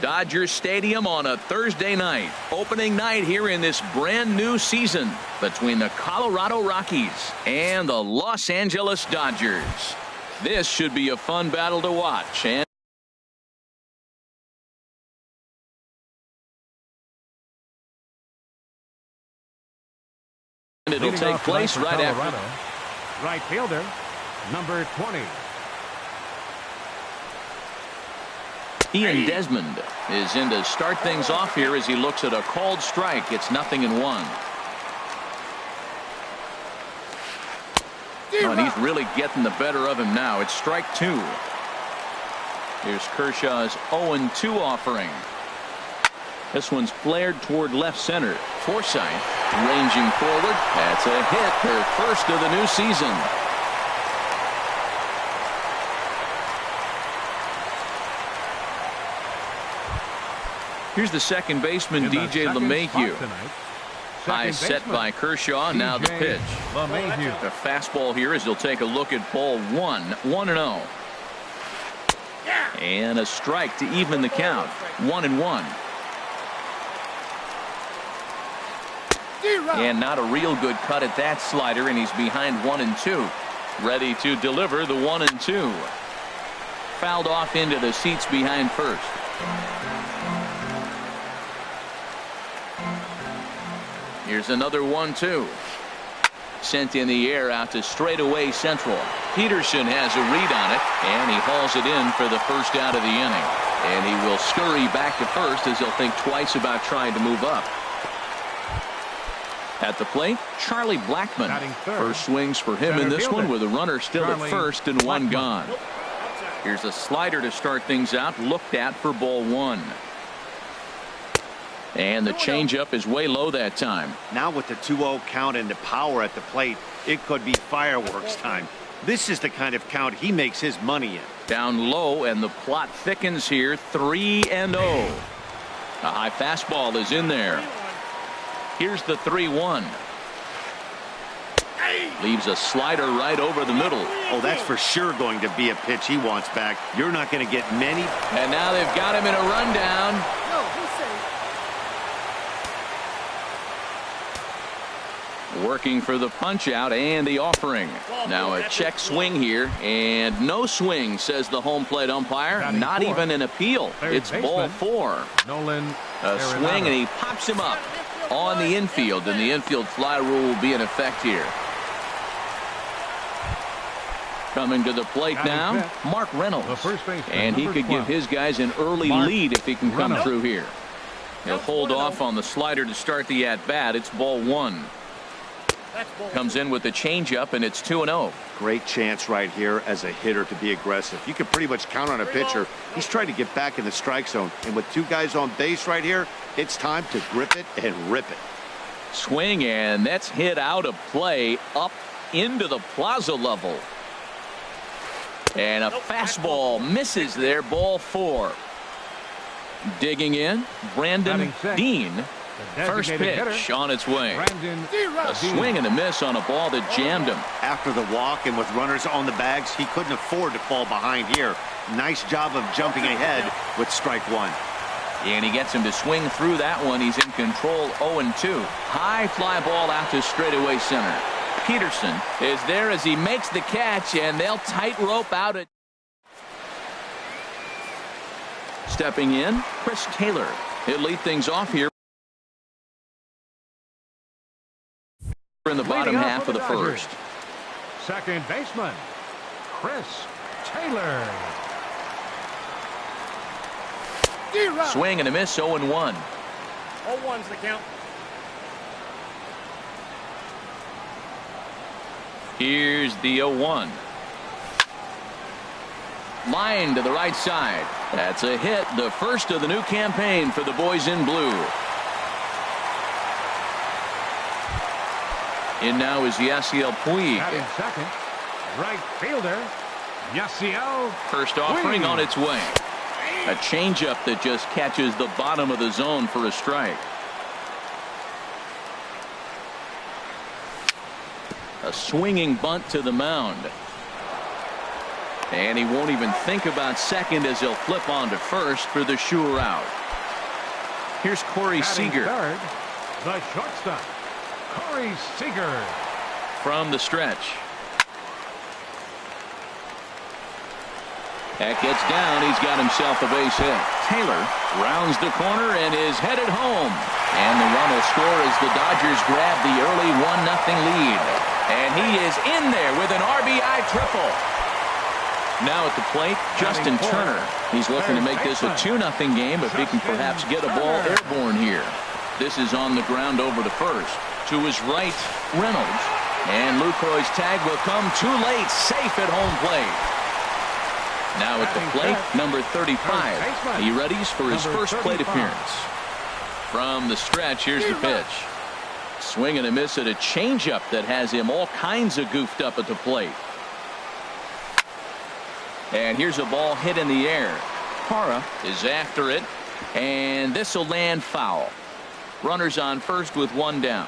Dodger Stadium on a Thursday night. Opening night here in this brand new season between the Colorado Rockies and the Los Angeles Dodgers. This should be a fun battle to watch. And it'll take place right after. Right fielder, number 20. Ian Desmond is in to start things off here as he looks at a called strike. It's 0-1. Oh, and he's really getting the better of him now. It's strike 2. Here's Kershaw's 0-2 offering. This one's flared toward left center. Forsythe ranging forward. That's a hit, her first of the new season. Here's the second baseman, DJ LeMahieu. High set by Kershaw. Now the pitch. The fastball here as he'll take a look at ball 1. 1-0. And a strike to even the count. 1-1. And not a real good cut at that slider, and he's behind 1-2. Ready to deliver the 1-2. Fouled off into the seats behind first. Here's another 1-2. Sent in the air out to straightaway central. Peterson has a read on it, and he hauls it in for the first out of the inning. And he will scurry back to first as he'll think twice about trying to move up. At the plate, Charlie Blackmon. First swings for him in this one with a runner still at first and one gone. Here's a slider to start things out, looked at for ball 1. And the changeup is way low that time. Now with the 2-0 count and the power at the plate, it could be fireworks time. This is the kind of count he makes his money in. Down low, and the plot thickens here. 3-0. A high fastball is in there. Here's the 3-1. Leaves a slider right over the middle. Oh, that's for sure going to be a pitch he wants back. You're not going to get many. And now they've got him in a rundown. Working for the punch out and the offering. Now a check swing here, and no swing, says the home plate umpire. Not even an appeal. It's ball 4. A swing, and he pops him up on the infield, and the infield fly rule will be in effect here. Coming to the plate now, Mark Reynolds. And he could give his guys an early lead if he can come through here. He'll hold off on the slider to start the at-bat. It's ball 1. Comes in with the changeup, and it's 2-0. Great chance right here as a hitter to be aggressive. You can pretty much count on a pitcher. He's trying to get back in the strike zone. And with 2 guys on base right here, it's time to grip it and rip it. Swing, and that's hit out of play up into the plaza level. And a fastball misses there, ball 4. Digging in, Brandon Dean. First pitch on its way. A swing and a miss on a ball that jammed him. After the walk and with runners on the bags, he couldn't afford to fall behind here. Nice job of jumping ahead with strike 1. And he gets him to swing through that one. He's in control. 0-2. High fly ball out to straightaway center. Peterson is there as he makes the catch, and they'll tightrope out it. Stepping in, Chris Taylor. He'll lead things off here in the bottom half of the first. Second baseman, Chris Taylor. Swing and a miss, 0-1. 0-1's the count. Here's the 0-1. Line to the right side. That's a hit, the first of the new campaign for the boys in blue. In now is Yasiel Puig. Second, right fielder, Yasiel. First offering Puig. on its way. A changeup that just catches the bottom of the zone for a strike. A swinging bunt to the mound. And he won't even think about second as he'll flip on to first for the sure out. Here's Corey Batting Seager. third, the shortstop, Corey Seager. From the stretch. That gets down. He's got himself a base hit. Taylor rounds the corner and is headed home. And the run will score as the Dodgers grab the early 1-0 lead. And he is in there with an RBI triple. Now at the plate, Justin Turner. He's looking to make this a 2-0 game if he can perhaps get a ball airborne here. This is on the ground over to first. To his right, Reynolds. And Lucroy's tag will come too late. Safe at home plate. Now at the plate, number 35. He readies for his first plate appearance. From the stretch, here's the pitch. Swing and a miss at a changeup that has him all kinds of goofed up at the plate. And here's a ball hit in the air. Parra is after it, and this will land foul. Runners on first with one down.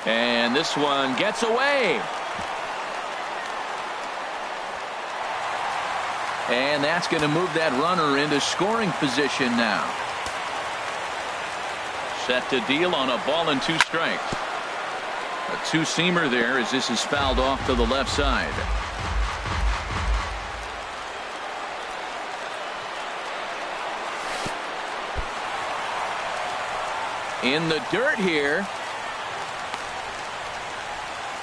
And this one gets away. And that's going to move that runner into scoring position now. Set to deal on a ball and 2 strikes. A 2-seamer there as this is fouled off to the left side. In the dirt here.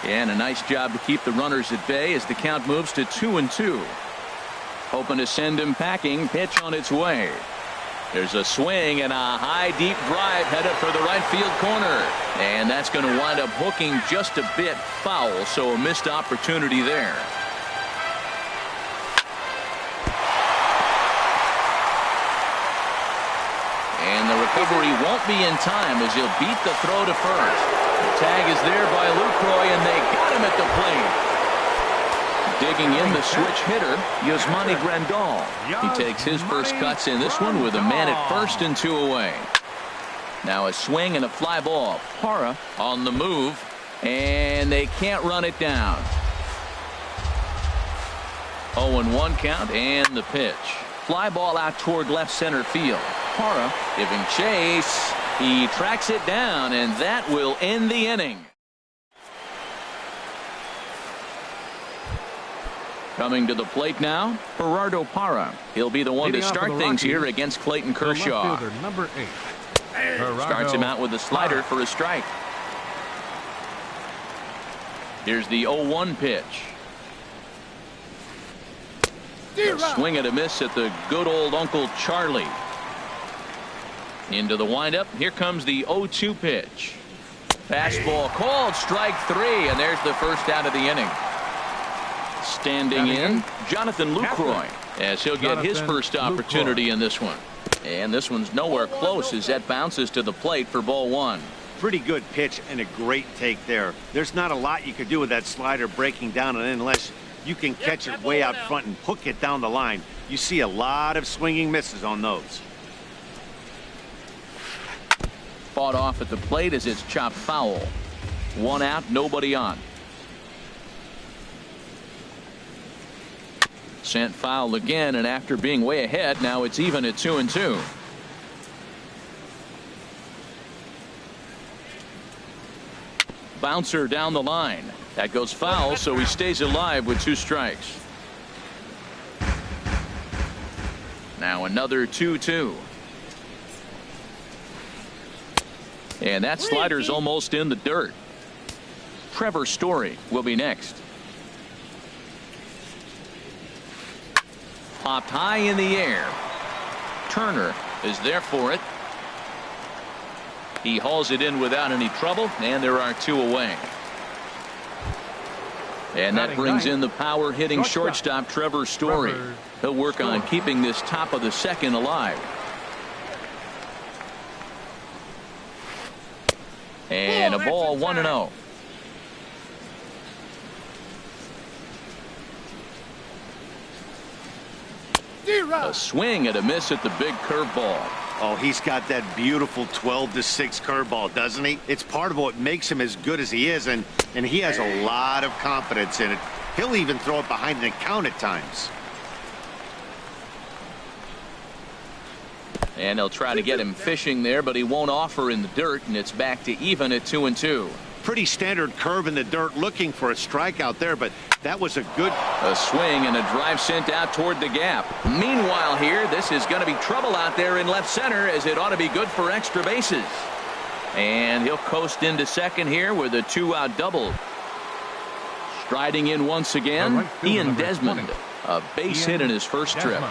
And a nice job to keep the runners at bay as the count moves to 2-2. Hoping to send him packing. Pitch on its way. There's a swing and a high deep drive headed for the right field corner. And that's going to wind up hooking just a bit foul. So a missed opportunity there. And the recovery won't be in time as he'll beat the throw to first. The tag is there by Lucroy and they got him at the plate. Digging in the switch hitter, Yasmani Grandal. He takes his first cuts in this one with a man at first and 2 away. Now a swing and a fly ball. Parra on the move, and they can't run it down. 0-1 count and the pitch. Fly ball out toward left center field. Parra giving chase. He tracks it down, and that will end the inning. Coming to the plate now, Gerardo Parra. He'll be the one to start things here against Clayton Kershaw. Number 8. Starts him out with a slider for a strike. Here's the 0-1 pitch. A swing and a miss at the good old Uncle Charlie. Into the windup. Here comes the 0-2 pitch. Fastball called, strike 3, and there's the first out of the inning. Standing in, Jonathan Lucroy, as he'll get his first opportunity in this one. And this one's nowhere close as that bounces to the plate for ball 1. Pretty good pitch and a great take there. There's not a lot you could do with that slider breaking down and unless you can catch it way out front and hook it down the line. You see a lot of swinging misses on those. Fought off at the plate as it's chopped foul. 1 out, nobody on. Sent foul again, and after being way ahead, now it's even at 2-2. Bouncer down the line. That goes foul, so he stays alive with 2 strikes. Now another 2-2. And that slider's almost in the dirt. Trevor Story will be next. Popped high in the air. Turner is there for it. He hauls it in without any trouble, and there are 2 away. And that brings in the power hitting shortstop Trevor Story. He'll work on keeping this top of the second alive. And a ball 1-0. A swing and a miss at the big curveball. Oh, he's got that beautiful 12-6 curveball, doesn't he? It's part of what makes him as good as he is, and he has a lot of confidence in it. He'll even throw it behind the count at times. And they'll try to get him fishing there, but he won't offer in the dirt, and it's back to even at 2-2. Pretty standard curve in the dirt, looking for a strikeout there, but that was a good... A swing and a drive sent out toward the gap. Meanwhile here, this is going to be trouble out there in left center, as it ought to be good for extra bases. And he'll coast into second here with a 2-out double. Striding in once again, Ian Desmond. A base hit in his first trip.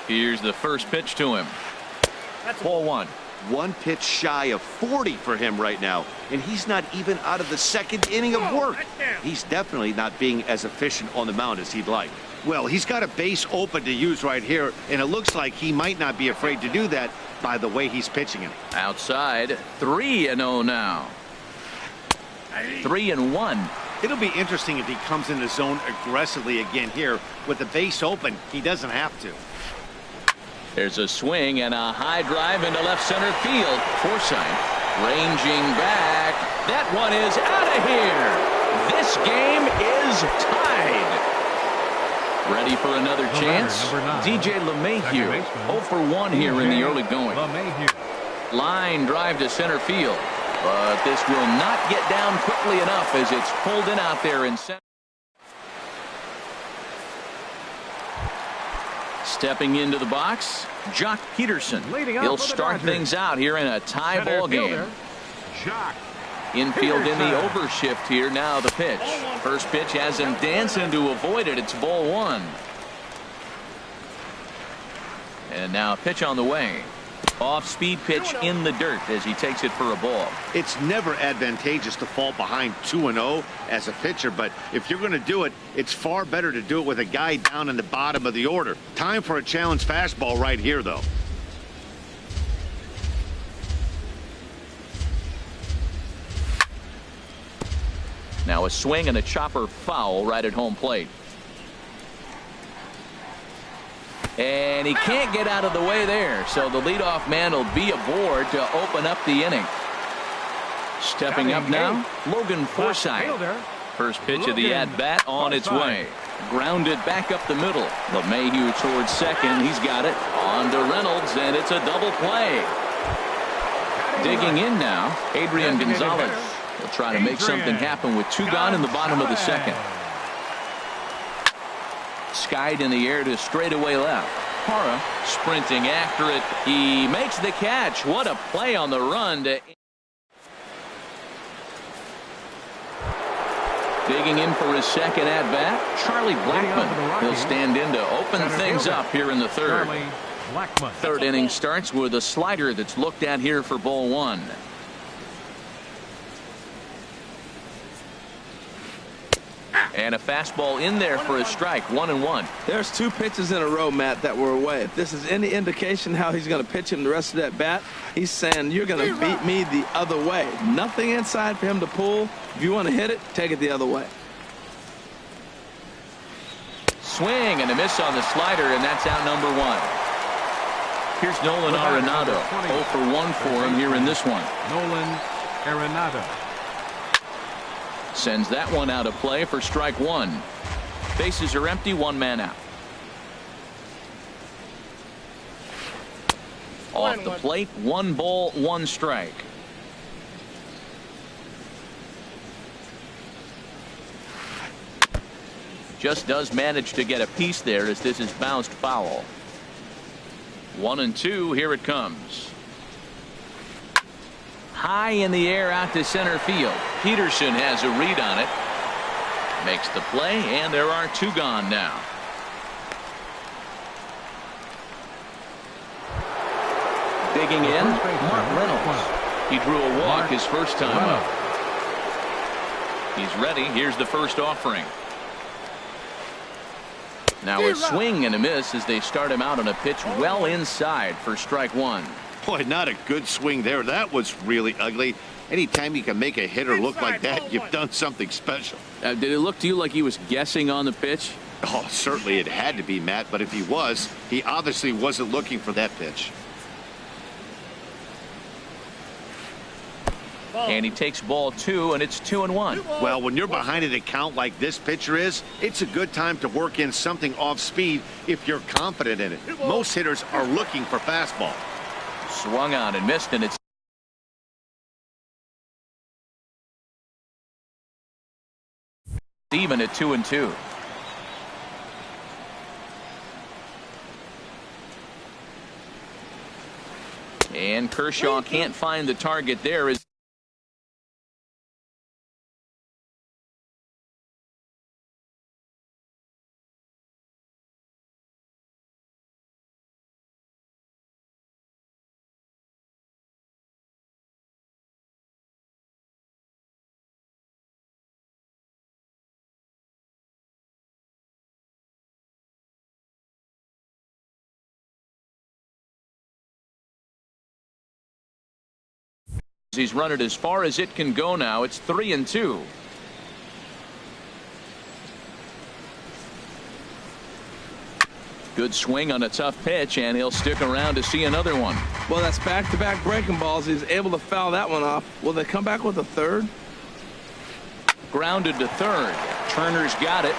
Here's the first pitch to him. Ball one. One pitch shy of 40 for him right now, and he's not even out of the second inning of work. He's definitely not being as efficient on the mound as he'd like. Well, he's got a base open to use right here, and it looks like he might not be afraid to do that by the way he's pitching him. Outside, 3-0 now. 3-1. It'll be interesting if he comes in the zone aggressively again here. With the base open, he doesn't have to. There's a swing and a high drive into left center field. Forsythe ranging back. That one is out of here. This game is tied. Ready for another chance? DJ LeMahieu 0 for 1 here in the early going. Line drive to center field. But this will not get down quickly enough as it's pulled in out there in center. Stepping into the box, Jock Peterson. He'll start things out here in a tie ball game. Infield in the overshift here. Now the pitch. First pitch has him dancing to avoid it. It's ball one. And now a pitch on the way. Off-speed pitch in the dirt as he takes it for a ball. It's never advantageous to fall behind 2-0 as a pitcher, but if you're going to do it, it's far better to do it with a guy down in the bottom of the order. Time for a challenge fastball right here, though. Now a swing and a chopper foul right at home plate. And he can't get out of the way there, so the leadoff man will be aboard to open up the inning. Stepping up now, Logan Forsythe. First pitch of the at-bat on its way. Grounded back up the middle. LeMahieu towards second. He's got it. On to Reynolds, and it's a double play. Digging in now, Adrian Gonzalez will try to make something happen with 2 gone in the bottom of the second. Skied in the air to straightaway left. Hara sprinting after it. He makes the catch. What a play on the run. Digging in for his second at-bat, Charlie Blackmon. He'll stand in to open things up here in the third. Third inning starts with a slider that's looked at here for ball one. And a fastball in there for a strike. 1-1. There's 2 pitches in a row, Matt, that were away. If this is any indication how he's going to pitch him the rest of that bat, he's saying you're going to beat me the other way. Nothing inside for him to pull. If you want to hit it, take it the other way. Swing and a miss on the slider, and that's out number 1. Here's Nolan Arenado. 0 for 1 for him here in this one. Nolan Arenado. Sends that one out of play for strike 1. Bases are empty, 1 man out. Off the plate, 1 ball, 1 strike. Just does manage to get a piece there as this is bounced foul. 1-2, here it comes. High in the air out to center field. Peterson has a read on it. Makes the play, and there are 2 gone now. Digging in, Mark Reynolds. He drew a walk his first time up. He's ready. Here's the first offering. Now a swing and a miss as they start him out on a pitch well inside for strike 1. Boy, not a good swing there. That was really ugly. Anytime you can make a hitter look like that, you've done something special. Did it look to you like he was guessing on the pitch? Oh, certainly it had to be, Matt, but if he was, he obviously wasn't looking for that pitch. And he takes ball 2, and it's 2-1. Well, when you're behind an account like this pitcher is, it's a good time to work in something off speed if you're confident in it. Most hitters are looking for fastball. Swung on and missed, and it's even at 2-2. And Kershaw can't find the target there. He's run it as far as it can go now. It's 3-2. Good swing on a tough pitch, and he'll stick around to see another one. Well, that's back-to-back breaking balls. He's able to foul that one off. Will they come back with a third? Grounded to third. Turner's got it.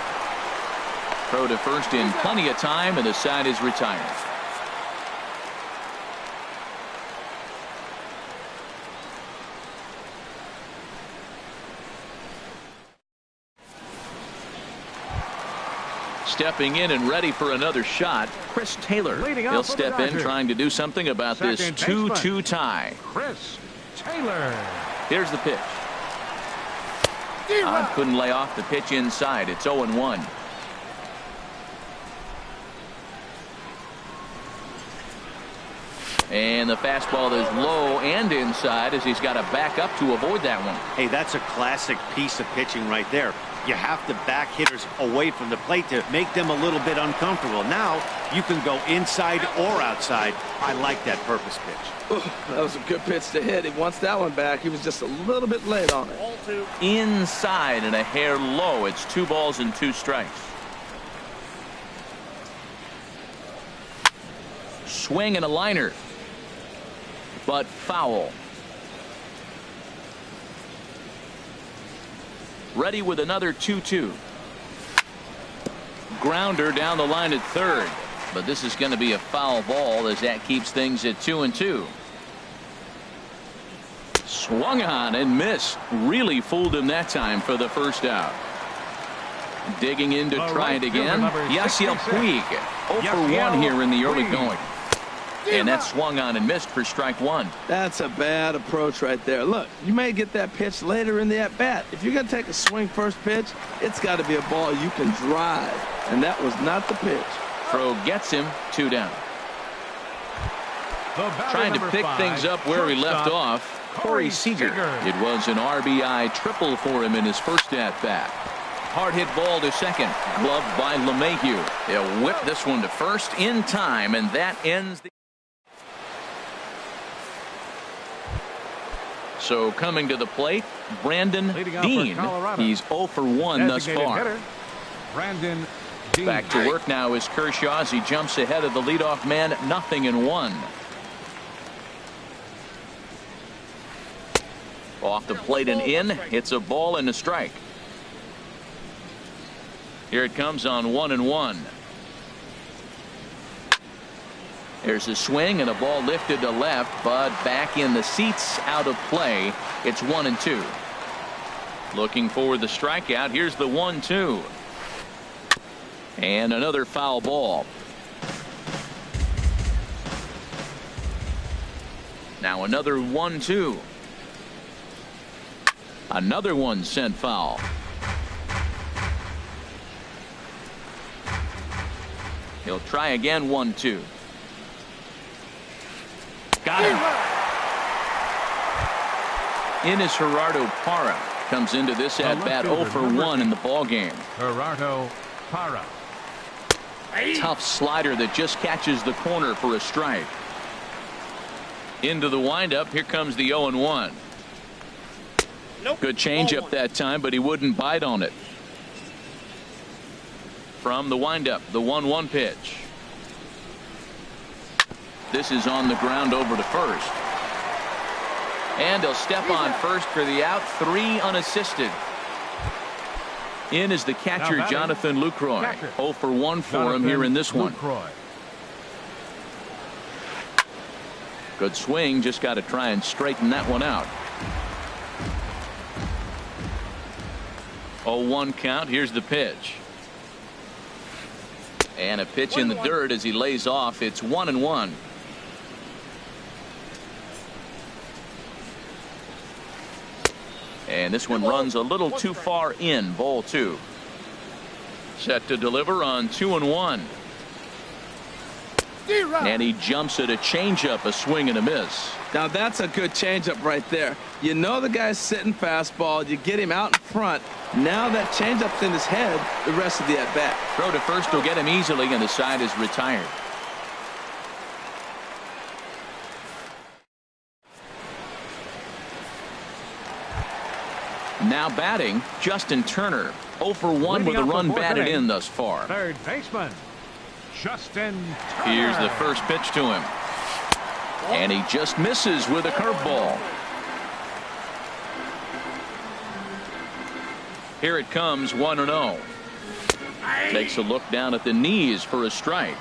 Throw to first in plenty of time, and the side is retired. Stepping in and ready for another shot, Chris Taylor. He'll step in trying to do something about this 2-2 tie. Chris Taylor. Here's the pitch. Couldn't lay off the pitch inside. It's 0-1. And the fastball is low and inside as he's got to back up to avoid that one. Hey, that's a classic piece of pitching right there. You have to back hitters away from the plate to make them a little bit uncomfortable. Now you can go inside or outside. I like that purpose pitch. That was a good pitch to hit. He wants that one back. He was just a little bit late on it. Ball 2. Inside and a hair low. It's 2 balls and 2 strikes. Swing and a liner, but foul. Ready with another 2-2. Grounder down the line at third, but this is going to be a foul ball as that keeps things at 2-2. Swung on and missed. Really fooled him that time for the first out. Digging in to try it again. Yasiel Puig 0 for 1 here in the early going. And that swung on and missed for strike 1. That's a bad approach right there. Look, you may get that pitch later in the at-bat. If you're going to take a swing first pitch, it's got to be a ball you can drive. And that was not the pitch. Throw gets him, 2 down. Trying to pick things up where he left off, Corey Seager. It was an RBI triple for him in his first at-bat. Hard hit ball to second, gloved by LeMahieu. They'll whip this one to first in time, and that ends the... So coming to the plate, Brandon Dean. He's 0 for 1 thus far. Brandon Dean. Back to work now is Kershaw as he jumps ahead of the leadoff man, 0-1. Off the plate and in. It's a ball and a strike. Here it comes on 1-1. There's a swing and a ball lifted to left, but back in the seats, out of play. It's 1-2. Looking for the strikeout. Here's the 1-2. And another foul ball. Now another 1-2. Another one sent foul. He'll try again, 1-2. Got him. In is Gerardo Parra. Comes into this at bat 0 for 1 in the ball game. Gerardo Parra. Tough slider that just catches the corner for a strike. Into the windup. Here comes the 0-1. Nope. Good changeup that time, but he wouldn't bite on it. From the windup, the 1-1 pitch. This is on the ground over to first. And he'll step on first for the out. 3 unassisted. In is the catcher, Jonathan Lucroy. 0 for 1 for him here in this one. Good swing, just got to try and straighten that one out. 0-1 count. Here's the pitch. And a pitch in the dirt as he lays off. It's 1-1. And this one runs a little too far in. Ball 2. Set to deliver on 2-1. And he jumps at a changeup, a swing and a miss. Now that's a good changeup right there. You know the guy's sitting fastball. You get him out in front. Now that changeup's in his head the rest of the at-bat. Throw to first will get him easily, and the side is retired. Now batting, Justin Turner. 0 for 1 with a run batted in thus far. Third baseman, Justin Turner. Here's the first pitch to him. And he just misses with a curveball. Here it comes, 1-0. Takes a look down at the knees for a strike.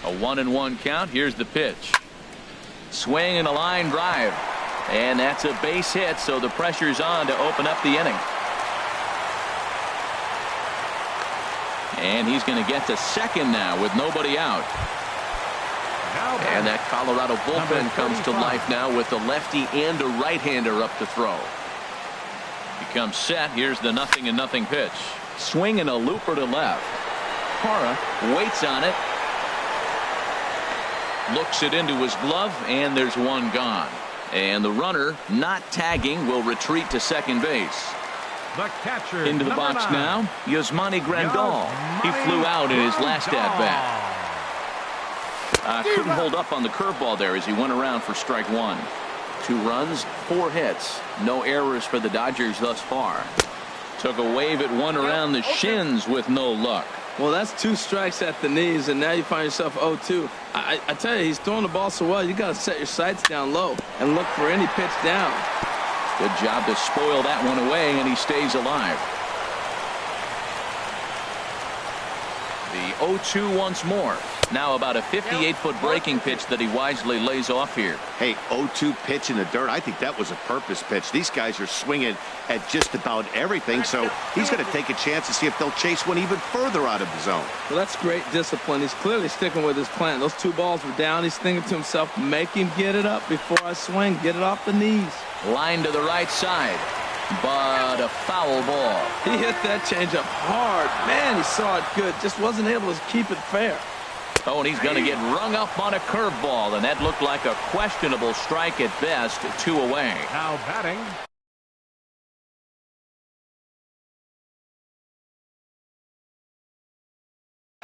A 1-1 count. Here's the pitch. Swing and a line drive. And that's a base hit, so the pressure's on to open up the inning. And he's going to get to second now with nobody out. And that Colorado bullpen comes to life now with a lefty and a right-hander up to throw. Becomes set. Here's the 0-0 pitch. Swing and a looper to left. Parra waits on it. Looks it into his glove, and there's one gone. And the runner, not tagging, will retreat to second base. The catcher, into the box 9. now, Yasmani Grandal. He flew out in his last at-bat. Couldn't hold up on the curveball there as he went around for strike 1. 2 runs, 4 hits. No errors for the Dodgers thus far. Took a wave at one around the shins with no luck. Well, that's 2 strikes at the knees, and now you find yourself 0-2. I tell you, he's throwing the ball so well, you got to set your sights down low and look for any pitch down. Good job to spoil that one away, and he stays alive. The 0-2 once more. Now about a 58-foot breaking pitch that he wisely lays off here. Hey, 0-2 pitch in the dirt. I think that was a purpose pitch. These guys are swinging at just about everything, so he's going to take a chance to see if they'll chase one even further out of the zone. Well, that's great discipline. He's clearly sticking with his plan. Those 2 balls were down. He's thinking to himself, make him get it up before I swing. Get it off the knees. Line to the right side, but a foul ball. He hit that changeup hard. Man, he saw it good. Just wasn't able to keep it fair. Oh, and he's going to get rung up on a curveball, and that looked like a questionable strike at best. 2 away. Now batting.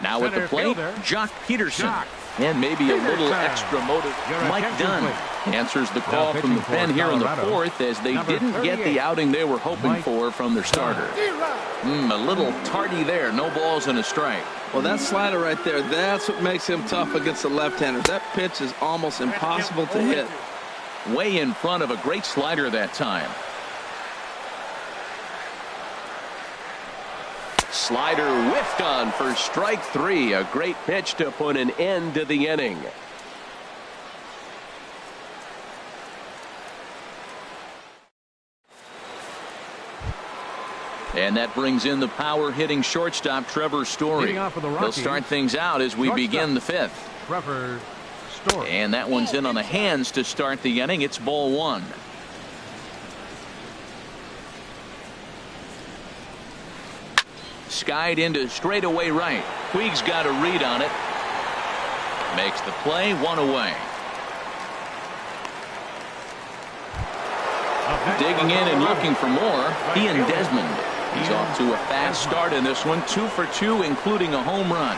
Now at the plate, Jock Peterson. And maybe a little extra motive. Mike Dunn answers the call from the pen here in the 4th as they didn't get the outing they were hoping for from their starter. A little tardy there. No balls and a strike. Well, that slider right there, that's what makes him tough against the left-handers. That pitch is almost impossible to hit. Way in front of a great slider that time. Slider whiffed on for strike 3. A great pitch to put an end to the inning. And that brings in the power-hitting shortstop, Trevor Story. They'll start things out as we begin the 5th. Trevor Story. And that one's in on the hands to start the inning. It's ball 1. Skied into straightaway right. Puig's got a read on it. Makes the play. 1 away. Digging in and looking for more, Ian Desmond. He's off to a fast start in this one. 2 for 2, including a home run.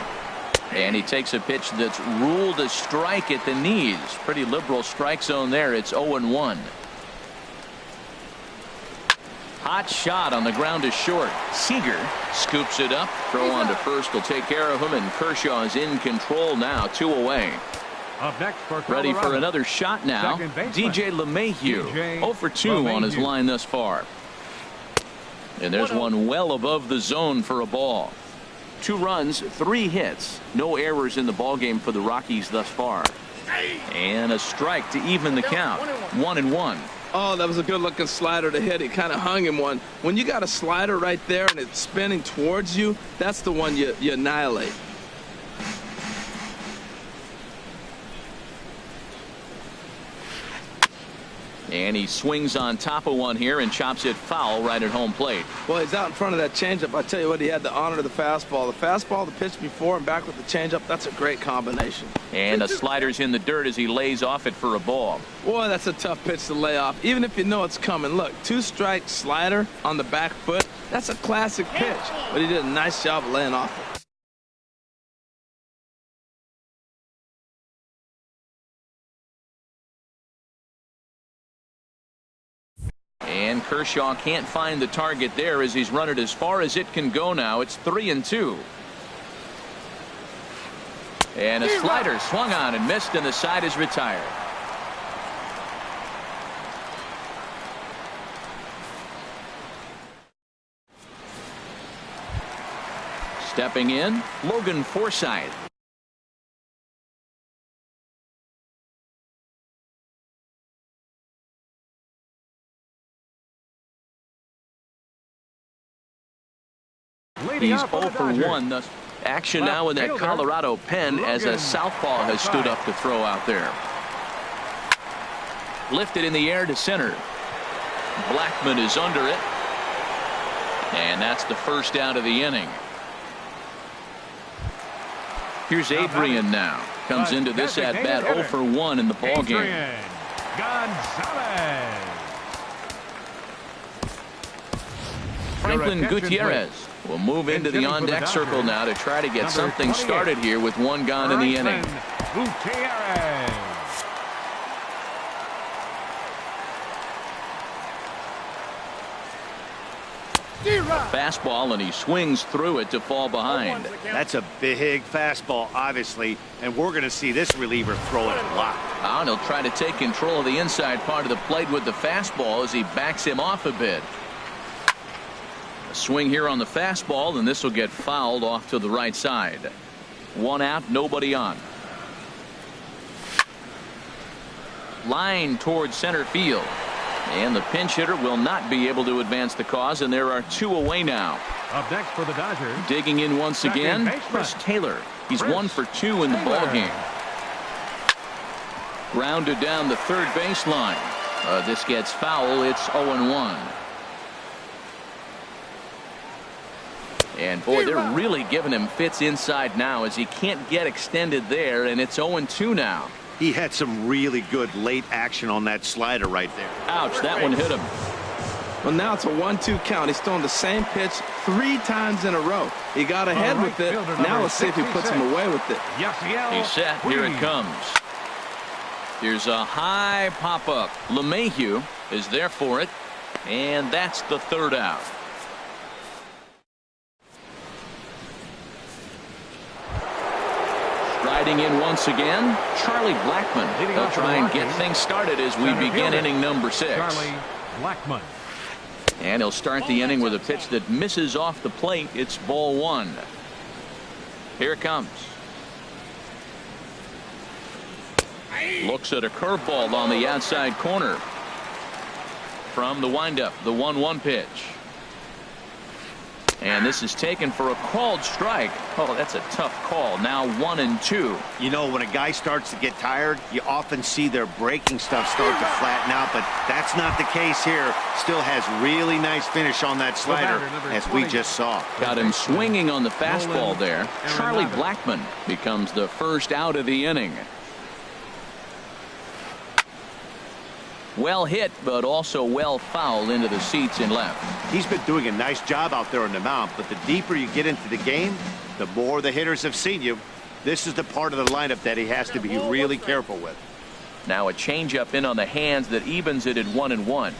And he takes a pitch that's ruled a strike at the knees. Pretty liberal strike zone there. It's 0-1. Hot shot on the ground to short. Seager scoops it up. Throw on to first will take care of him, and Kershaw is in control now. 2 away. Up next for ready for another shot now. DJ LeMahieu. 0 for 2 on his line thus far. And there's one well above the zone for a ball. 2 runs, 3 hits. No errors in the ballgame for the Rockies thus far. And a strike to even the count. 1-1. Oh, that was a good-looking slider to hit. It kind of hung him one. When you got a slider right there and it's spinning towards you, that's the one you annihilate. And he swings on top of one here and chops it foul right at home plate. Well, he's out in front of that changeup. I tell you what, he had the honor of the fastball. The fastball, the pitch before, and back with the changeup. That's a great combination. And the slider's in the dirt as he lays off it for a ball. Boy, that's a tough pitch to lay off, even if you know it's coming. Look, 2-strike slider on the back foot. That's a classic pitch, but he did a nice job of laying off it. And Kershaw can't find the target there as he's run it as far as it can go now. It's 3-2. And a slider swung on and missed, and the side is retired. Stepping in, Logan Forsythe. He's 0 for 1 thus. Action now in that Colorado pen as a southpaw has stood up to throw out there. Lifted in the air to center. Blackman is under it. And that's the first out of the inning. Here's Adrian now. Comes into this at bat 0 for 1 in the ballgame. Franklin Gutierrez will move into the on-deck circle now to try to get something started here with 1 gone in the inning. Fastball, and he swings through it to fall behind. That's a big fastball, obviously, and we're going to see this reliever throw it a lot. And he'll try to take control of the inside part of the plate with the fastball as he backs him off a bit. A swing here on the fastball, and this will get fouled off to the right side. 1 out, nobody on. Line towards center field. And the pinch hitter will not be able to advance the cause, and there are 2 away now. Up next for the Dodgers. Digging in once again, Chris Taylor. He's 1 for 2 in the ball game. Grounded down the third baseline. This gets foul. It's 0-1. And boy, they're really giving him fits inside now as he can't get extended there, and it's 0-2 now. He had some really good late action on that slider right there. Ouch, that one hit him. Well, now it's a 1-2 count. He's thrown the same pitch 3 times in a row. He got ahead with it. Now let's see if he puts him away with it. He's set. Here it comes. Here's a high pop-up. LeMahieu is there for it, and that's the 3rd out. Riding in once again, Charlie Blackmon. They'll try and get things started as we begin inning number 6. Charlie Blackmon. And he'll start the inning with a pitch that misses off the plate. It's ball 1. Here it comes. Looks at a curveball on the outside corner. From the windup, the 1-1 pitch. And this is taken for a called strike. Oh, that's a tough call. Now 1-2. You know, when a guy starts to get tired, you often see their breaking stuff start to flatten out, but that's not the case here. Still has really nice finish on that slider, as we just saw. Got him swinging on the fastball there. Charlie Blackmon becomes the 1st out of the inning. Well hit, but also well fouled into the seats in left. He's been doing a nice job out there on the mound, but the deeper you get into the game, the more the hitters have seen you. This is the part of the lineup that he has to be really careful with. Now a changeup in on the hands that evens it at 1-1.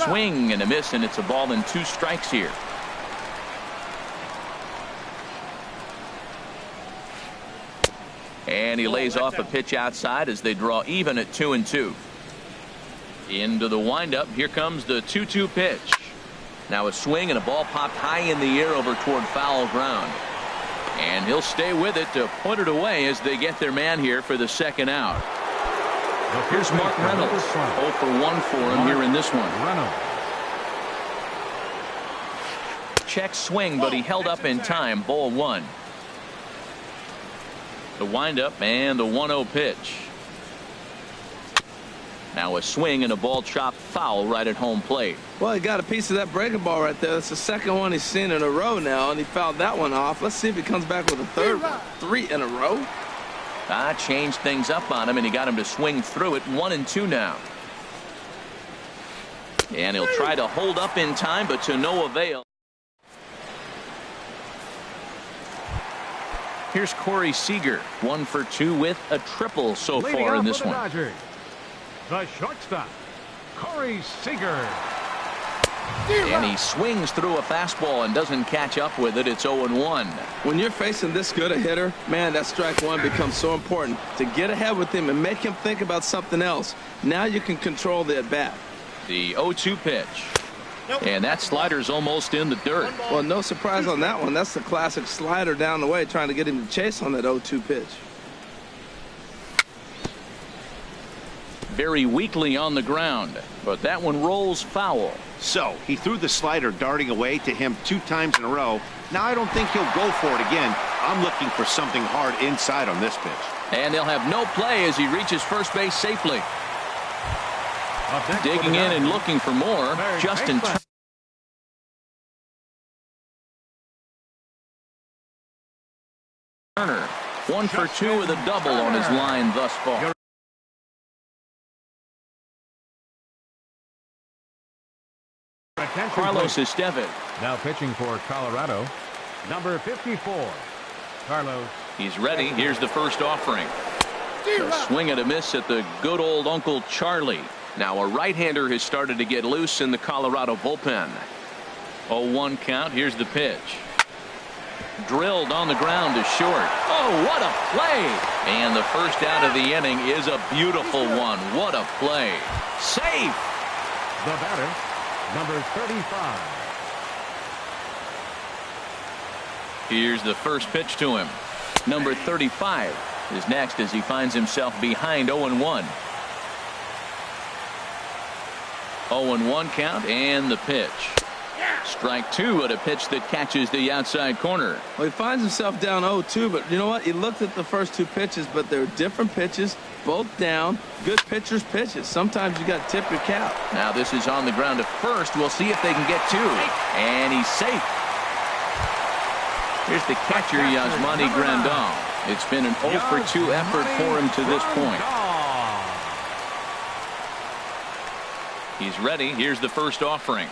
Swing and a miss, and it's a ball and 2 strikes here. And he lays off a pitch outside as they draw even at 2-2. Into the windup. Here comes the 2-2 pitch. Now a swing and a ball popped high in the air over toward foul ground. And he'll stay with it to put it away as they get their man here for the 2nd out. Here's Mark Reynolds. 0 for 1 for him here in this one. Check swing, but he held up in time. Ball 1. The windup and the 1-0 pitch. Now a swing and a ball chopped foul right at home plate. Well, he got a piece of that breaking ball right there. It's the 2nd one he's seen in a row now, and he fouled that one off. Let's see if he comes back with a 3rd one. 3 in a row. Changed things up on him, and he got him to swing through it. 1-2 now. And he'll try to hold up in time, but to no avail. Here's Corey Seager, 1 for 2 with a triple so far in this one. Dodgers, the shortstop, Corey Seager. And he swings through a fastball and doesn't catch up with it. It's 0-1. When you're facing this good a hitter, man, that strike 1 becomes so important to get ahead with him and make him think about something else. Now you can control the at bat. The 0-2 pitch. And that slider's almost in the dirt. Well, no surprise on that one. That's the classic slider down the way, trying to get him to chase on that 0-2 pitch. Very weakly on the ground, but that one rolls foul. So he threw the slider darting away to him 2 times in a row. Now I don't think he'll go for it again. I'm looking for something hard inside on this pitch. And they'll have no play as he reaches first base safely. Digging in and looking for more. Justin Turner, 1 for 2 with a double on his line thus far. Carlos Estevez. Now pitching for Colorado, number 54, Carlos. He's ready. Here's the first offering. A swing and a miss at the good old Uncle Charlie. Now a right-hander has started to get loose in the Colorado bullpen. 0-1 count. Here's the pitch. Drilled on the ground to short. Oh, what a play! And the first out of the inning is a beautiful one. What a play. Safe! The batter, Number 35. Here's the first pitch to him. Number 35 is next as he finds himself behind 0-1. 0-1 count and the pitch. Strike two at a pitch that catches the outside corner. Well, he finds himself down 0-2, but you know what? He looked at the first two pitches, but they're different pitches, both down. Good pitchers' pitches. Sometimes you got to tip your cap. Now this is on the ground to first. We'll see if they can get two. And he's safe. Here's the catcher, Yasmani Grandal. It's been an 0-for-2 effort for him to this point. He's ready. Here's the first offering.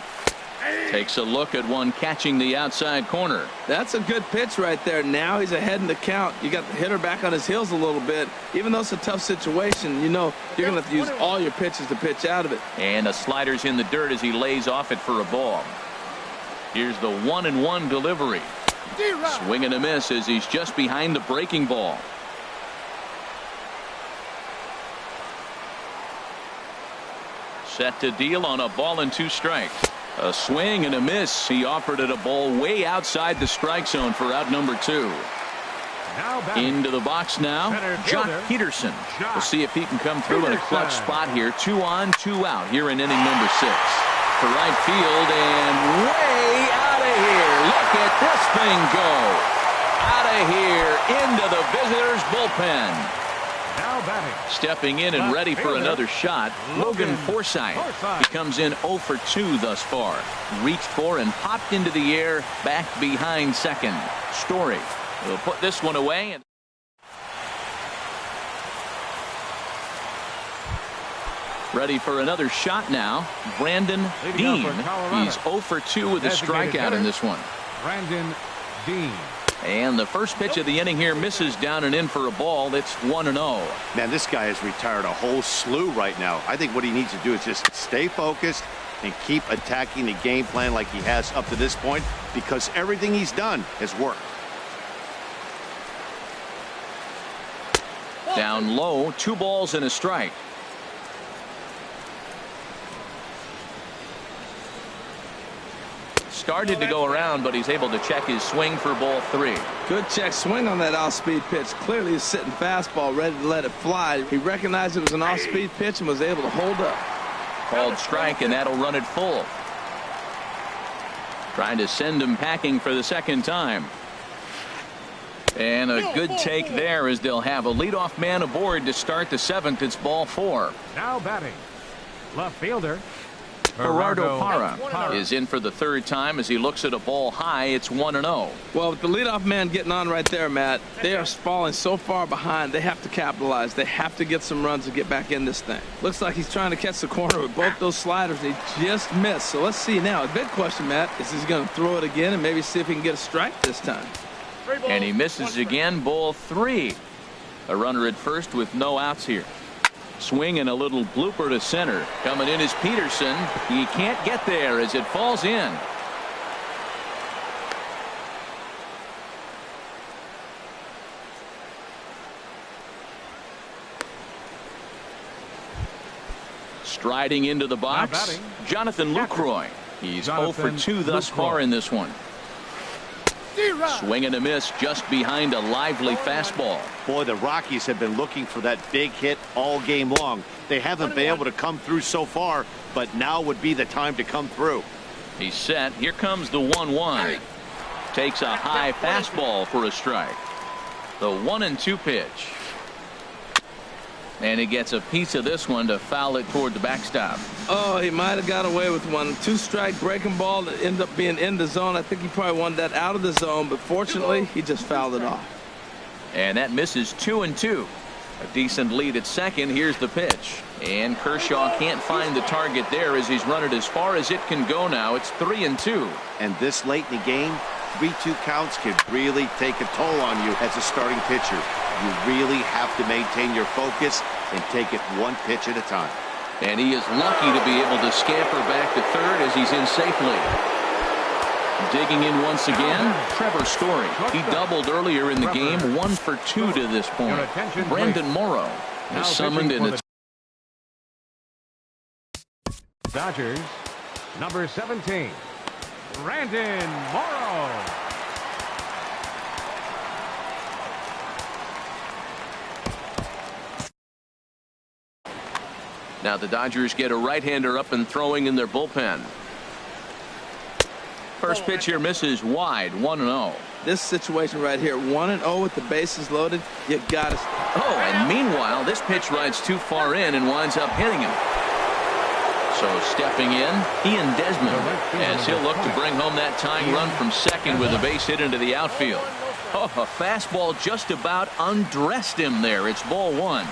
Takes a look at one catching the outside corner. That's a good pitch right there. Now he's ahead in the count. You got the hitter back on his heels a little bit. Even though it's a tough situation, you know you're going to have to use all your pitches to pitch out of it. And the slider's in the dirt as he lays off it for a ball. Here's the 1-1 delivery. Swing and a miss as he's just behind the breaking ball. Set to deal on a ball and 2 strikes. A swing and a miss. He offered it a ball way outside the strike zone for out number 2. Into the box now, Jock Peterson. We'll see if he can come through in a clutch spot here. 2 on, 2 out here in inning number 6. To right field and way out of here. Look at this thing go. Out of here into the visitors' bullpen. Stepping in and ready for another shot, Logan Forsythe. He comes in 0 for 2 thus far. Reached for and popped into the air back behind second. Story will put this one away. Ready for another shot now. Brandon Dean. He's 0 for 2 with a strikeout in this one. Brandon Dean. And the first pitch of the inning here misses down and in for a ball. That's 1-0. Man, this guy has retired a whole slew right now. I think what he needs to do is just stay focused and keep attacking the game plan like he has up to this point, because everything he's done has worked. Down low, 2 balls and a strike. Started to go around, but he's able to check his swing for ball 3. Good check swing on that off-speed pitch. Clearly he's sitting fastball ready to let it fly. He recognized it was an off-speed pitch and was able to hold up. Called strike, and that'll run it full. Trying to send him packing for the second time. And a good take there as they'll have a leadoff man aboard to start the 7th. It's ball 4. Now batting, left fielder Gerardo Parra is in for the 3rd time as he looks at a ball high. It's 1-0. Well, with the leadoff man getting on right there, Matt, they are falling so far behind. They have to capitalize. They have to get some runs to get back in this thing. Looks like he's trying to catch the corner with both those sliders. They just missed. So let's see now. A big question, Matt, is he's going to throw it again and maybe see if he can get a strike this time. And he misses again. Ball 3. A runner at first with no outs here. Swing and a little blooper to center. Coming in is Peterson. He can't get there as it falls in. Striding into the box, Jonathan Lucroy. He's 0 for 2 thus far in this one. Swing and a miss just behind a lively fastball. Boy, the Rockies have been looking for that big hit all game long. They haven't been able to come through so far, but now would be the time to come through. He's set. Here comes the 1-1. Takes a high fastball for a strike. The 1-2 pitch. And he gets a piece of this one to foul it toward the backstop. Oh, he might have got away with one. 2-strike breaking ball that ended up being in the zone. I think he probably wanted that out of the zone, but fortunately, he just fouled it off. And that misses 2-2. A decent lead at second. Here's the pitch. And Kershaw can't find the target there as he's run it as far as it can go now. It's 3-2. And this late in the game, 3-2 counts can really take a toll on you as a starting pitcher. You really have to maintain your focus and take it one pitch at a time. And he is lucky to be able to scamper back to third as he's in safely. Digging in once again, Trevor Story. He doubled earlier in the game, 1 for 2 to this point. Brandon Morrow is summoned in its Dodgers. Number 17, Brandon Morrow. Now the Dodgers get a right-hander up and throwing in their bullpen. First pitch here misses wide, 1-0. This situation right here, 1-0 with the bases loaded, you got to. Oh, and meanwhile, this pitch rides too far in and winds up hitting him. So stepping in, Ian Desmond, as he'll look to bring home that tying run from second with a base hit into the outfield. Oh, a fastball just about undressed him there. It's ball one.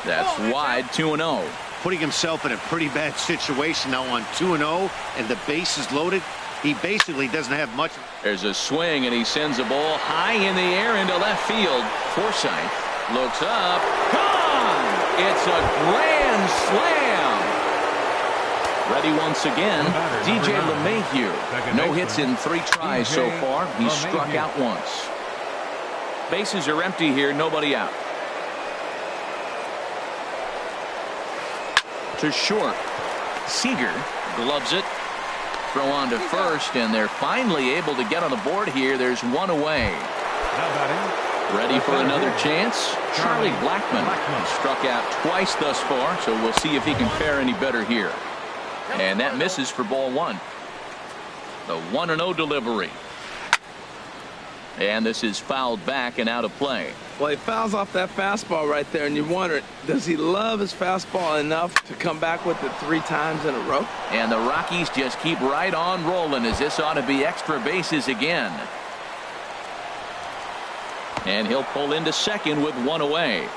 That's wide, 2-0. Putting himself in a pretty bad situation now on 2-0, and the base is loaded. He basically doesn't have much. There's a swing, and he sends a ball high in the air into left field. Forsythe looks up. Gone! It's a grand slam. Ready once again, DJ LeMahieu. No hits in 3 tries so far. He's struck out once. Bases are empty here, nobody out. To short. Seager gloves it. Throw on to first, and they're finally able to get on the board here. There's one away. Ready for another chance? Charlie Blackmon struck out twice thus far, so we'll see if he can fare any better here. And that misses for ball one. The 1-0 delivery. And this is fouled back and out of play. Well, he fouls off that fastball right there, and you wonder, does he love his fastball enough to come back with it 3 times in a row? And the Rockies just keep right on rolling, as this ought to be extra bases again. And he'll pull into second with 1 away.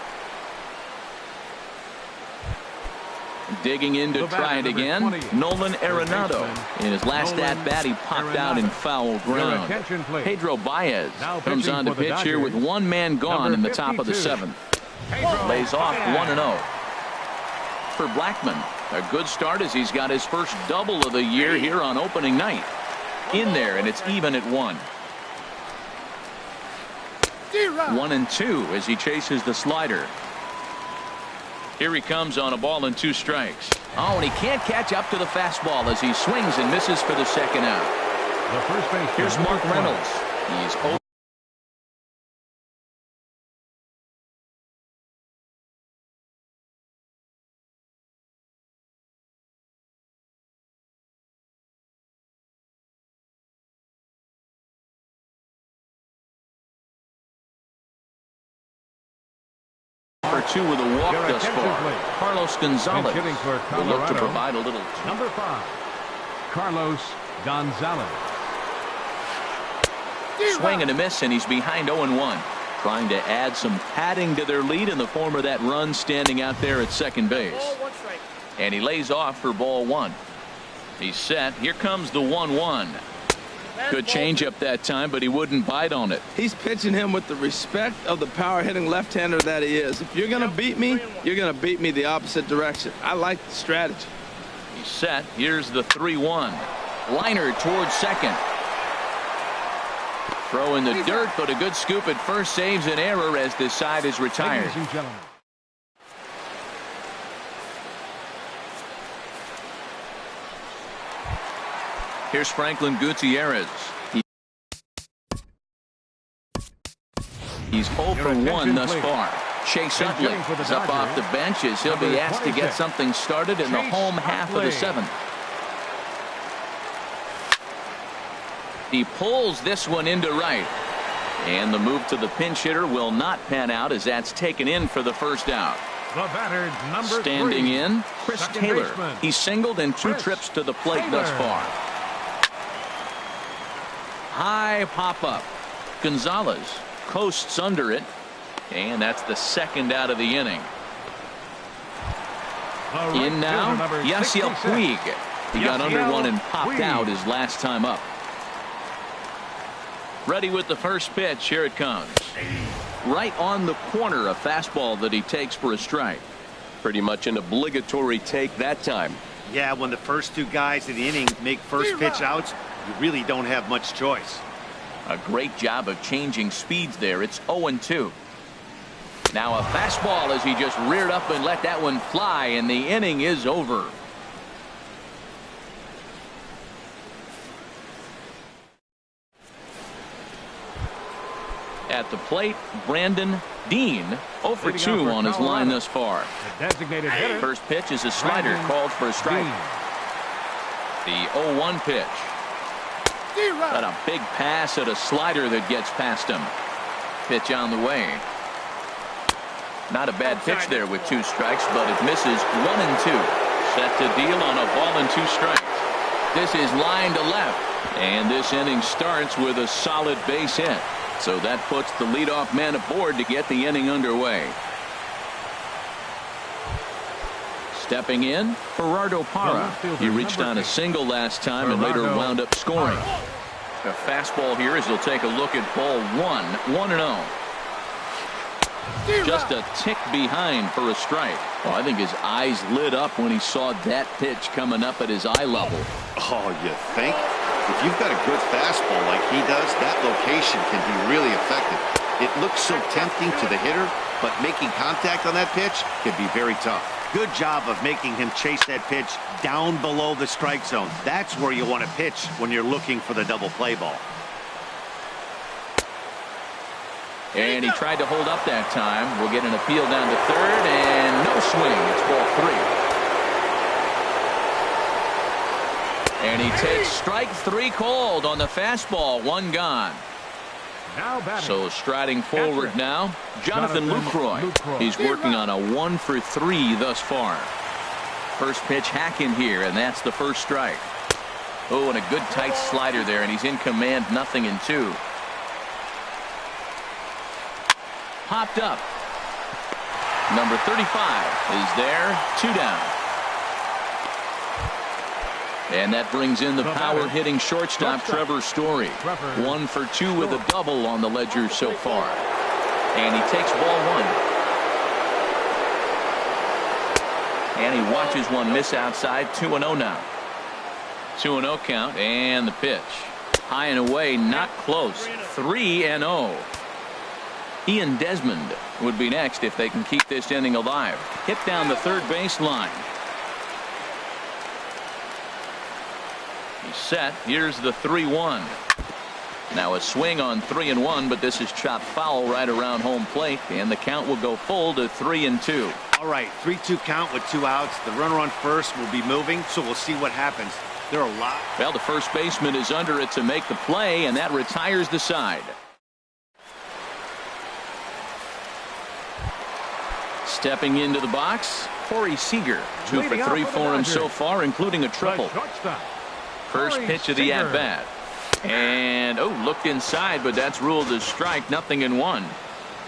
Digging in to try it again, Nolan Arenado. In his last at-bat, he popped out in foul ground. Pedro Baez comes on to pitch here with 1 man gone in the top of the 7th. Lays off 1-0. For Blackmon, a good start as he's got his first double of the year here on opening night. In there, and it's even at 1. 1-2 as he chases the slider. Here he comes on a ball and 2 strikes. Oh, and he can't catch up to the fastball as he swings and misses for the second out. Here's Mark Reynolds. He's over. For 2 with a walk thus far. Carlos Gonzalez will look to provide a little. Number 5, Carlos Gonzalez. Swing and a miss, and he's behind 0-1. Trying to add some padding to their lead in the form of that run standing out there at second base. And he lays off for ball 1. He's set. Here comes the 1-1. Good changeup that time, but he wouldn't bite on it. He's pitching him with the respect of the power-hitting left-hander that he is. If you're going to beat me, you're going to beat me the opposite direction. I like the strategy. He's set. Here's the 3-1. Liner towards second. Throw in the dirt, but a good scoop at first saves an error as this side is retired. Ladies and gentlemen. Here's Franklin Gutierrez. He's 0 for 1 thus far. Chase Utley is up off the bench as he'll be asked to get something started in the home half of the 7th. He pulls this one into right. And the move to the pinch hitter will not pan out as that's taken in for the first out. The batter, number Standing 3, in, Chris Taylor. baseman. He's singled in 2 trips to the plate thus far. High pop-up. Gonzalez coasts under it. And that's the second out of the inning. In now, Yasiel Puig. He got under one and popped out his last time up. Ready with the first pitch. Here it comes. Right on the corner, a fastball that he takes for a strike. Pretty much an obligatory take that time. Yeah, when the first 2 guys in the inning make first pitch outs, you really don't have much choice. A great job of changing speeds there. It's 0-2. Now a fastball as he just reared up and let that one fly, and the inning is over. At the plate, Brandon Dean, 0 for 2 on his line thus far. The designated hitter. First pitch is a slider called for a strike. The 0-1 pitch. Got a big pass at a slider that gets past him. Pitch on the way. Not a bad pitch there with 2 strikes, but it misses 1 and 2. Set to deal on a ball and 2 strikes. This is line to left, and this inning starts with a solid base hit. So that puts the leadoff man aboard to get the inning underway. Stepping in, Gerardo Parra. He reached on a single last time and later wound up scoring. A fastball here as he'll take a look at ball 1, 1-0. Just a tick behind for a strike. Well, I think his eyes lit up when he saw that pitch coming up at his eye level. Oh, you think? If you've got a good fastball like he does, that location can be really effective. It looks so tempting to the hitter, but making contact on that pitch can be very tough. Good job of making him chase that pitch down below the strike zone. That's where you want to pitch when you're looking for the double play ball. And he tried to hold up that time. We'll get an appeal down to third, and no swing. It's ball 3. And he takes strike 3 called on the fastball. 1 gone. So striding forward now, Jonathan Lucroy. He's working on a 1 for 3 thus far. First pitch hack in here, and that's the first strike. Oh, and a good tight slider there, and he's in command, 0-2. Popped up. Number 35 is there, 2 down. And that brings in the power-hitting shortstop, Trevor Story. 1 for 2 with a double on the ledger so far. And he takes ball 1. And he watches one miss outside, 2-0 now. 2-0 count, and the pitch. High and away, not close. 3-0. Ian Desmond would be next if they can keep this inning alive. Hit down the third baseline. He's set. Here's the 3-1. Now a swing on 3-1, but this is chopped foul right around home plate, and the count will go full to 3-2. All right, 3-2 count with 2 outs. The runner on first will be moving, so we'll see what happens. There are a lot. Well, the first baseman is under it to make the play, and that retires the side. Stepping into the box, Corey Seager. 2 for 3 for him so far, including a triple. First pitch of the at-bat. And, looked inside, but that's ruled as strike, 0-1.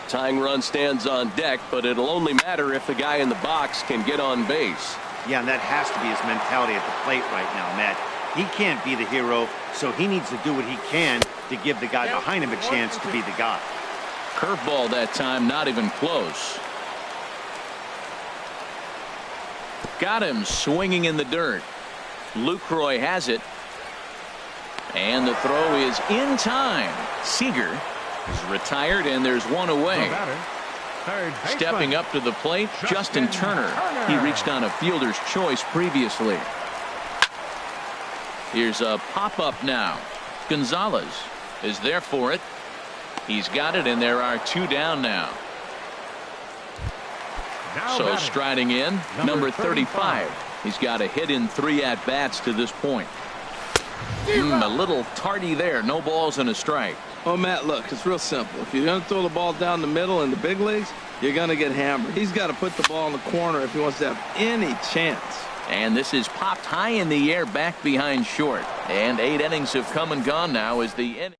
Tying run stands on deck, but it'll only matter if the guy in the box can get on base. Yeah, and that has to be his mentality at the plate right now, Matt. He can't be the hero, so he needs to do what he can to give the guy behind him a chance to be the guy. Curveball that time, not even close. Got him swinging in the dirt. Lucroy has it. And the throw is in time. Seager is retired, and there's one away. Stepping up to the plate, Justin Turner. He reached on a fielder's choice previously. Here's a pop-up now. Gonzalez is there for it. He's got it, and there are 2 down now. So striding in, number 35. He's got a hit in 3 at-bats to this point. A little tardy there. No balls and a strike. Oh, Matt, look, it's real simple. If you're going to throw the ball down the middle in the big leagues, you're going to get hammered. He's got to put the ball in the corner if he wants to have any chance. And this is popped high in the air back behind short. And 8 innings have come and gone now as the inning.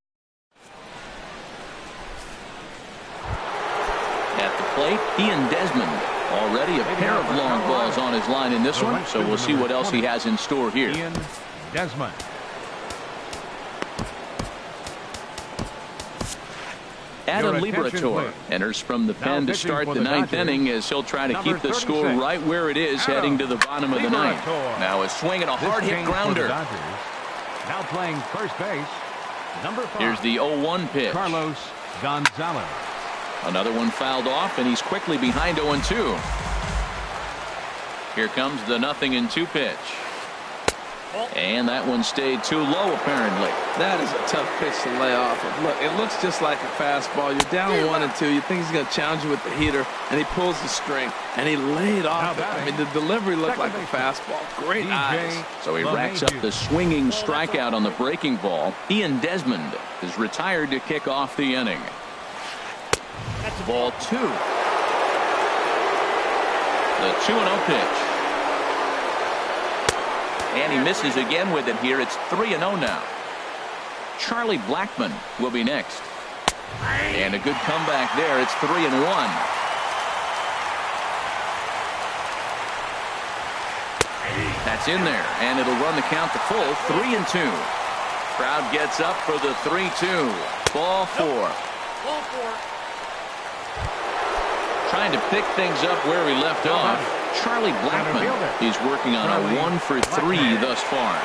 At the plate, Ian Desmond. Already a pair of long balls on his line in this one, so we'll see what else he has in store here. Ian Desmond. Adam Liberator enters from the pen to start the 9th inning as he'll try to keep the score right where it is heading to the bottom of the 9th. Now a swing and a hard hit grounder. Now playing first base, number 5. Here's the 0-1 pitch. Carlos Gonzalez. Another one fouled off, and he's quickly behind 0-2. Here comes the 0-2 pitch. And that one stayed too low, apparently. That is a tough pitch to lay off of. Look, it looks just like a fastball. You're down 1-2. You think he's going to challenge you with the heater, and he pulls the string, and he laid off it. I mean, the delivery looked like a fastball. Great eyes. So he racks up the swinging strikeout on the breaking ball. Ian Desmond is retired to kick off the inning. Ball 2. The 2-0 pitch. And he misses again with it here. It's 3-0 now. Charlie Blackmon will be next. And a good comeback there. It's 3-1. That's in there. And it'll run the count to full. 3-2. Crowd gets up for the 3-2. Ball 4. Ball 4. Trying to pick things up where we left off. Charlie Blackmon, he's working on a 1-for-3 thus far.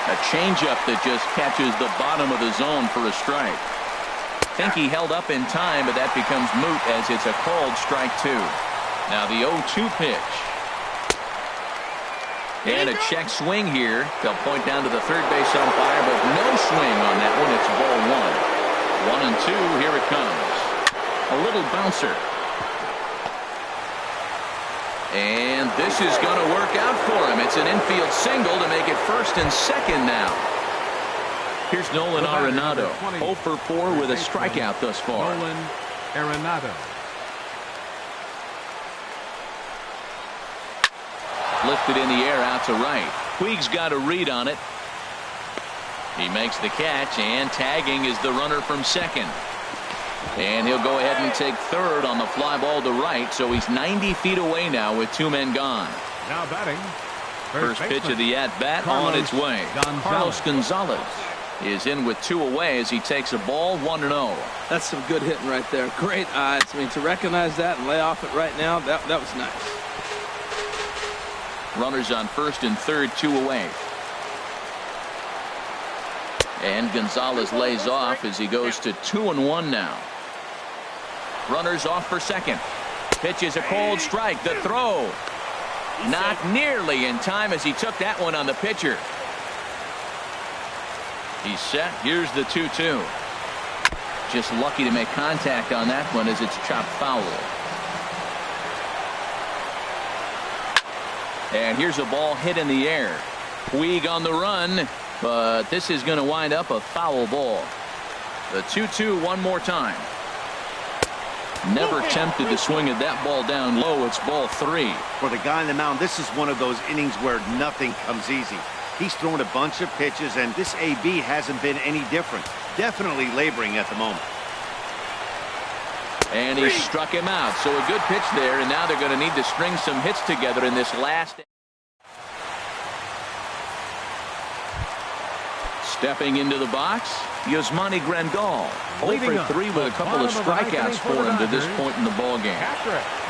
A changeup that just catches the bottom of the zone for a strike. Think he held up in time, but that becomes moot as it's a called strike 2. Now the 0-2 pitch. And a check swing here. They'll point down to the third base umpire, but no swing on that one. It's ball 1. 1-2, here it comes. A little bouncer. And this is going to work out for him. It's an infield single to make it first and second now. Here's Nolan Arenado, 0-for-4 with a strikeout thus far. Nolan Arenado. Lifted in the air out to right. Puig's got a read on it. He makes the catch, and tagging is the runner from second. And he'll go ahead and take third on the fly ball to right, so he's 90 feet away now with 2 men gone. Now batting. First pitch of the at-bat on its way. Carlos Gonzalez is in with 2 away as he takes a ball 1-0. That's some good hitting right there. Great eyes. I mean, to recognize that and lay off it right now, that was nice. Runners on first and third, 2 away. And Gonzalez lays off as he goes to 2-1 now. Runners off for second. Pitch is a cold strike. The throw. Not nearly in time as he took that one on the pitcher. He's set. Here's the 2-2. Just lucky to make contact on that one as it's chopped foul. And here's a ball hit in the air. Puig on the run, but this is going to wind up a foul ball. The 2-2 one more time. Never tempted to swing at that ball down low. It's ball 3. For the guy on the mound, this is one of those innings where nothing comes easy. He's thrown a bunch of pitches, and this AB hasn't been any different. Definitely laboring at the moment. And he struck him out. So a good pitch there, and now they're going to need to string some hits together in this last. Stepping into the box, Yasmani Grandal. 0-for-3 with a couple of strikeouts for him to this point in the ballgame.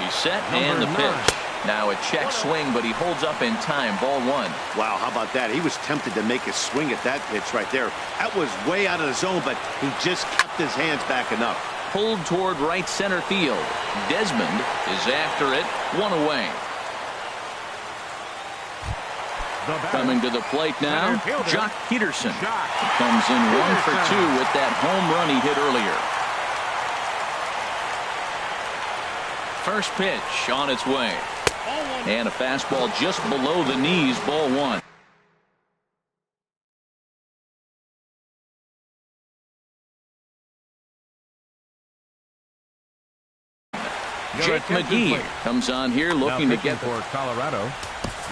He's set and the pitch. Now a check swing, but he holds up in time. Ball 1. Wow, how about that? He was tempted to make a swing at that pitch right there. That was way out of the zone, but he just kept his hands back enough. Pulled toward right center field. Desmond is after it. 1 away. Coming to the plate now, Jock Peterson. Comes in 1-for-2 with that home run he hit earlier. First pitch on its way. And a fastball just below the knees, ball 1. Jake McGee comes on here looking to get for Colorado.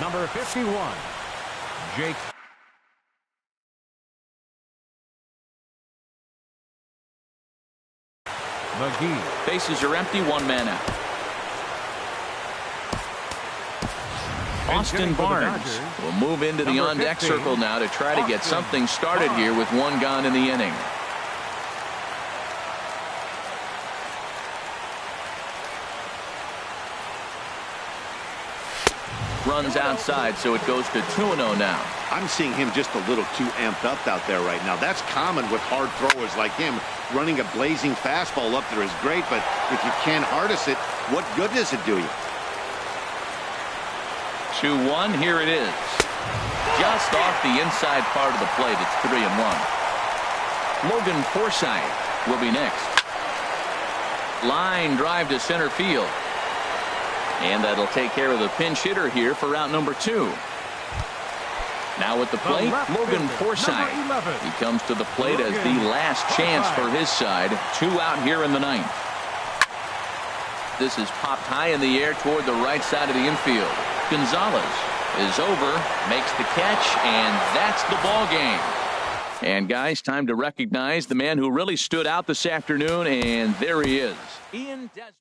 Number 51, Jake. McGee. Bases are empty, 1 man out. Austin Barnes will move into the on-deck circle now to try to get something started here with 1 gone in the inning. Runs outside, so it goes to 2-0 now. I'm seeing him just a little too amped up out there right now. That's common with hard throwers like him. Running a blazing fastball up there is great, but if you can't harness it, what good does it do you? 2-1, here it is. just off the inside part of the plate. It's 3-1. Logan Forsythe will be next. Line drive to center field. And that'll take care of the pinch hitter here for out number 2. Now at the plate, Logan Forsythe. He comes to the plate as the last chance for his side. 2 out here in the 9th. This is popped high in the air toward the right side of the infield. Gonzalez is over, makes the catch, and that's the ball game. And guys, time to recognize the man who really stood out this afternoon, and there he is. Ian Des